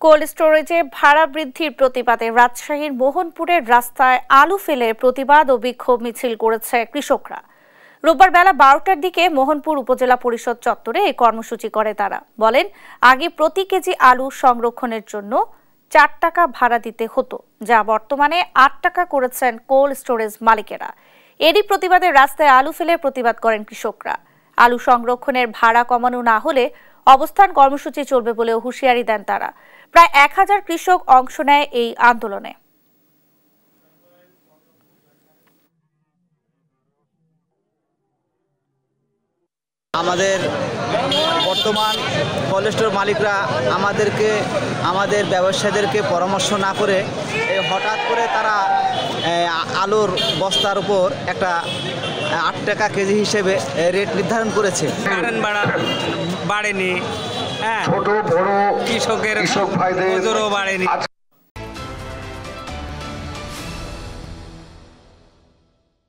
Cold স্টোরেজে ভাড়া বৃদ্ধির প্রতিবাদে রাজশাহীর মোহনপুরের রাস্তায় আলু ফেলে প্রতিবাদ ও বিক্ষোভ মিছিল করেছে কৃষকরা। রোববার বেলা 12টার দিকে মোহনপুর উপজেলা পরিষদ চত্বরে এই কর্মসূচি করে তারা। বলেন, আগে প্রতি কেজি আলু সংরক্ষণের জন্য 4 টাকা ভাড়া দিতে হতো, যা বর্তমানে 8 টাকা করেছেন কোল্ড স্টোরেজ মালিকেরা। এরই প্রতিবাদে রাস্তায় আলু ফেলে প্রতিবাদ করেন কৃষকরা। আলু সংরক্ষণের ভাড়া কমানো না হলে অবস্থান কর্মসূচি চলবে বলেও হুঁশিয়ারি দেন তারা। প্রায় 1000 কৃষক অংশ নেয় এই আন্দোলনে। আমাদের বর্তমান কোল্ড স্টোর মালিকরা আমাদের ব্যবসায়ীদেরকে পরামর্শ না করে হঠাৎ করে তারা আলুর বস্তার উপর একটা 8 টাকা কেজি হিসেবে রেট নির্ধারণ করেছে। কারেন্ট বাড়েনি, ছোট বড় কৃষকের ভাইদের মজুরও বাড়েনি।